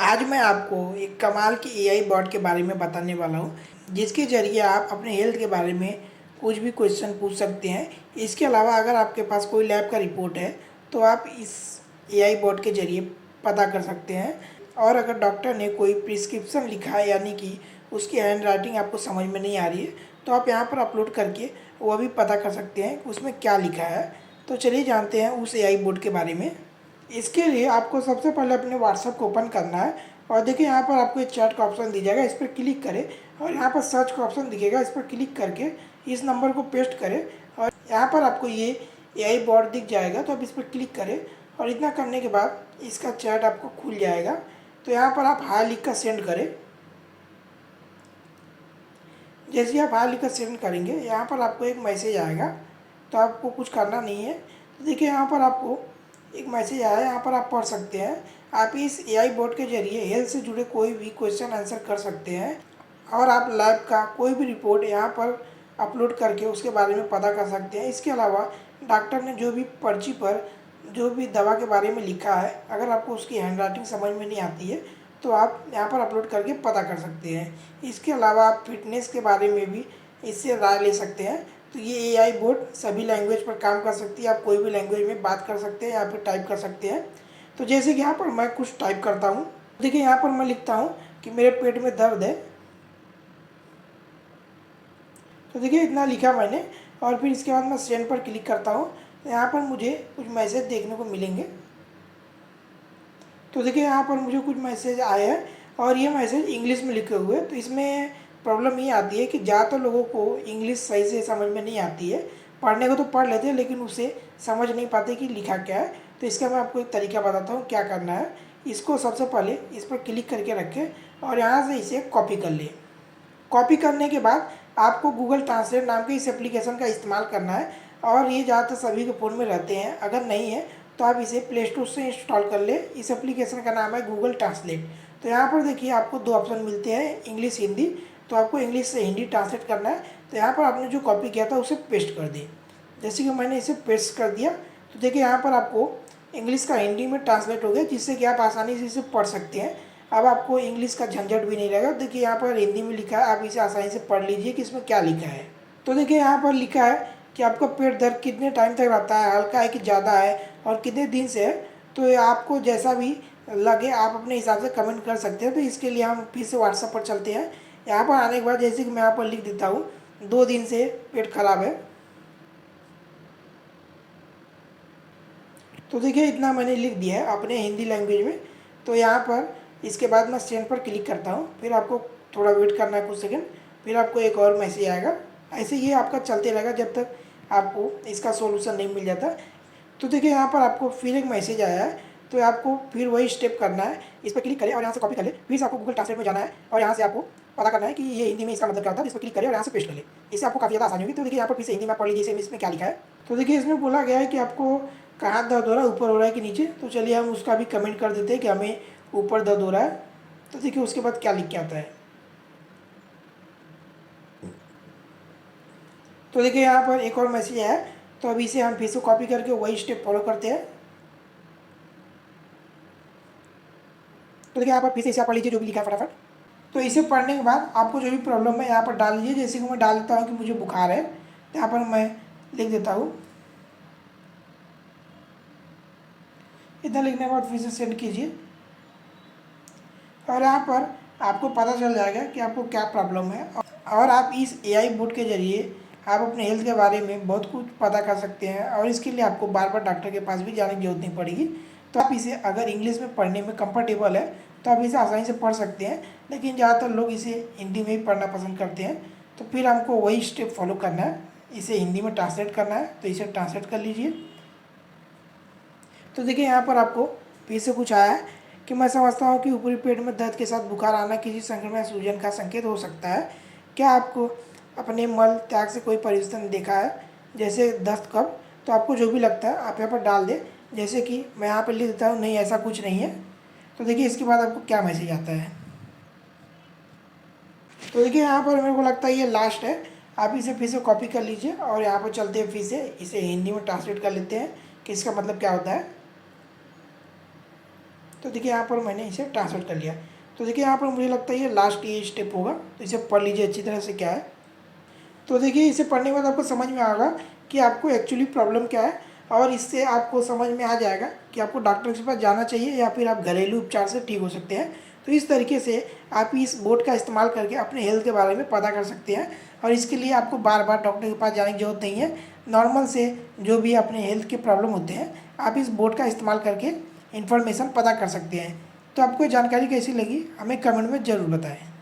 आज मैं आपको एक कमाल की एआई बॉट के बारे में बताने वाला हूँ, जिसके ज़रिए आप अपने हेल्थ के बारे में कुछ भी क्वेश्चन पूछ सकते हैं। इसके अलावा अगर आपके पास कोई लैब का रिपोर्ट है, तो आप इस एआई बॉट के ज़रिए पता कर सकते हैं। और अगर डॉक्टर ने कोई प्रिस्क्रिप्शन लिखा है, यानी कि उसकी हैंड राइटिंग आपको समझ में नहीं आ रही है, तो आप यहाँ पर अपलोड करके वह भी पता कर सकते हैं कि उसमें क्या लिखा है। तो चलिए जानते हैं उस एआई बॉट के बारे में। इसके लिए आपको सबसे पहले अपने व्हाट्सएप को ओपन करना है और देखिए यहाँ पर आपको एक चैट का ऑप्शन दिया जाएगा, इस पर क्लिक करें और यहाँ पर सर्च का ऑप्शन दिखेगा, इस पर क्लिक करके इस नंबर को पेस्ट करें और यहाँ पर आपको ये एआई बॉट दिख जाएगा। तो आप इस पर क्लिक करें और इतना करने के बाद इसका चैट आपको खुल जाएगा। तो यहाँ पर आप हाई लिख कर सेंड करें। जैसे ही आप हाई लिख कर सेंड करेंगे, यहाँ पर आपको एक मैसेज आएगा, तो आपको कुछ करना नहीं है। तो देखिए यहाँ पर आपको एक मैसेज आया है, यहाँ पर आप पढ़ सकते हैं। आप इस एआई बोर्ड के जरिए हेल्थ से जुड़े कोई भी क्वेश्चन आंसर कर सकते हैं और आप लैब का कोई भी रिपोर्ट यहाँ पर अपलोड करके उसके बारे में पता कर सकते हैं। इसके अलावा डॉक्टर ने जो भी पर्ची पर जो भी दवा के बारे में लिखा है, अगर आपको उसकी हैंड राइटिंग समझ में नहीं आती है, तो आप यहाँ पर अपलोड करके पता कर सकते हैं। इसके अलावा आप फिटनेस के बारे में भी इससे राय ले सकते हैं। तो ये एआई बोट सभी लैंग्वेज पर काम कर सकती है, आप कोई भी लैंग्वेज में बात कर सकते हैं या फिर टाइप कर सकते हैं। तो जैसे कि यहाँ पर मैं कुछ टाइप करता हूँ, देखिए यहाँ पर मैं लिखता हूँ कि मेरे पेट में दर्द है। तो देखिए इतना लिखा मैंने और फिर इसके बाद मैं सेंड पर क्लिक करता हूँ। तो यहाँ पर मुझे कुछ मैसेज देखने को मिलेंगे। तो देखिए यहाँ पर मुझे कुछ मैसेज आए हैं और ये मैसेज इंग्लिश में लिखे हुए हैं। तो इसमें प्रॉब्लम ये आती है कि ज़्यादातर लोगों को इंग्लिश सही से समझ में नहीं आती है। पढ़ने को तो पढ़ लेते हैं, लेकिन उसे समझ नहीं पाते कि लिखा क्या है। तो इसका मैं आपको एक तरीका बताता हूँ क्या करना है। इसको सबसे पहले इस पर क्लिक करके रखें और यहाँ से इसे कॉपी कर लें। कॉपी करने के बाद आपको गूगल ट्रांसलेट नाम के इस एप्लीकेशन का इस्तेमाल करना है और ये ज़्यादातर सभी के फ़ोन में रहते हैं। अगर नहीं है तो आप इसे प्ले स्टोर से इंस्टॉल कर लें। इस एप्लीकेशन का नाम है गूगल ट्रांसलेट। तो यहाँ पर देखिए आपको दो ऑप्शन मिलते हैं, इंग्लिश हिंदी। तो आपको इंग्लिश से हिंदी ट्रांसलेट करना है। तो यहाँ पर आपने जो कॉपी किया था उसे पेस्ट कर दें। जैसे कि मैंने इसे पेस्ट कर दिया, तो देखिए यहाँ पर आपको इंग्लिश का हिंदी में ट्रांसलेट हो गया, जिससे कि आप आसानी से इसे पढ़ सकते हैं। अब आपको इंग्लिश का झंझट भी नहीं रहेगा। देखिए यहाँ पर हिंदी में लिखा है, आप इसे आसानी से पढ़ लीजिए कि इसमें क्या लिखा है। तो देखिए यहाँ पर लिखा है कि आपका पेट दर्द कितने टाइम तक रहता है, हल्का है कि ज़्यादा है और कितने दिन से है। तो ये आपको जैसा भी लगे आप अपने हिसाब से कमेंट कर सकते हैं। तो इसके लिए हम फिर से व्हाट्सएप पर चलते हैं। यहाँ पर आने के बाद जैसे कि मैं यहाँ पर लिख देता हूँ, 2 दिन से पेट खराब है। तो देखिए इतना मैंने लिख दिया है अपने हिंदी लैंग्वेज में। तो यहाँ पर इसके बाद मैं सेंड पर क्लिक करता हूँ। फिर आपको थोड़ा वेट करना है कुछ सेकंड, फिर आपको एक और मैसेज आएगा। ऐसे ये आपका चलते रहेगा जब तक आपको इसका सॉल्यूशन नहीं मिल जाता। तो देखिए यहाँ पर आपको फिर एक मैसेज आया है, तो आपको फिर वही स्टेप करना है। इस पर क्लिक करें और यहाँ से कॉपी कर लें। फिर से आपको गूगल ट्रांसलेट में जाना है और यहाँ से आपको पता करना है कि ये हिंदी में इसका मतलब क्या होता है। इस पर क्लिक करें और यहाँ से पेस्ट कर लें। इससे आपको काफ़ी ज़्यादा आसानी होगी। तो देखिए यहाँ पर फिर से हिंदी में पढ़ लीजिए इसमें क्या लिखा है। तो देखिए इसमें बोला गया है कि आपको कहाँ दर्द हो रहा है, ऊपर हो रहा है कि नीचे। तो चलिए हम उसका भी कमेंट कर देते हैं कि हमें ऊपर दर्द हो रहा है। तो देखिए उसके बाद क्या लिख के आता है। तो देखिए यहाँ पर एक और मैसेज आया। तो अभी इसे हम फिर से कॉपी करके वही स्टेप फॉलो करते हैं। तो देखिए यहाँ पर फिर से इसे आप पढ़ लीजिए जो भी लिखा है फटाफट। तो इसे पढ़ने के बाद आपको जो भी प्रॉब्लम है यहाँ पर डाल लीजिए। जैसे कि मैं डाल देता हूँ कि मुझे बुखार है, तो यहाँ पर मैं लिख देता हूँ। इतना लिखने के बाद फिर से सेंड कीजिए और यहाँ पर आपको पता चल जाएगा कि आपको क्या प्रॉब्लम है। और आप इस एआई बोर्ड के ज़रिए आप अपने हेल्थ के बारे में बहुत कुछ पता कर सकते हैं और इसके लिए आपको बार बार डॉक्टर के पास भी जाने की जरूरत नहीं पड़ेगी। तो आप इसे अगर इंग्लिश में पढ़ने में कंफर्टेबल है तो आप इसे आसानी से पढ़ सकते हैं, लेकिन ज़्यादातर लोग इसे हिंदी में ही पढ़ना पसंद करते हैं। तो फिर हमको वही स्टेप फॉलो करना है, इसे हिंदी में ट्रांसलेट करना है। तो इसे ट्रांसलेट कर लीजिए। तो देखिए यहाँ पर आपको फिर से कुछ आया है कि मैं समझता हूँ कि ऊपरी पेट में दर्द के साथ बुखार आना किसी संक्रमण या सूजन का संकेत हो सकता है। क्या आपको अपने मल त्याग से कोई परिवर्तन देखा है, जैसे दस्त कब? तो आपको जो भी लगता है आप यहाँ पर डाल दें। जैसे कि मैं यहाँ पर लिख देता हूँ, नहीं ऐसा कुछ नहीं है। तो देखिए इसके बाद आपको क्या मैसेज आता है। तो देखिए यहाँ पर मेरे को लगता है ये लास्ट है। आप इसे फिर से कॉपी कर लीजिए और यहाँ पर चलते हैं, फिर से इसे हिंदी में ट्रांसलेट कर लेते हैं कि इसका मतलब क्या होता है। तो देखिए यहाँ पर मैंने इसे ट्रांसलेट कर लिया। तो देखिए यहाँ पर मुझे लगता है ये लास्ट ये स्टेप होगा, तो इसे पढ़ लीजिए अच्छी तरह से क्या है। तो देखिए इसे पढ़ने के बाद आपको समझ में आएगा कि आपको एक्चुअली प्रॉब्लम क्या है, और इससे आपको समझ में आ जाएगा कि आपको डॉक्टर के पास जाना चाहिए या फिर आप घरेलू उपचार से ठीक हो सकते हैं। तो इस तरीके से आप इस बोर्ड का इस्तेमाल करके अपने हेल्थ के बारे में पता कर सकते हैं, और इसके लिए आपको बार बार डॉक्टर के पास जाने की ज़रूरत नहीं है। नॉर्मल से जो भी अपने हेल्थ के प्रॉब्लम होते हैं, आप इस बोर्ड का इस्तेमाल करके इन्फॉर्मेशन पता कर सकते हैं। तो आपको जानकारी कैसी लगी हमें कमेंट में ज़रूर बताएं।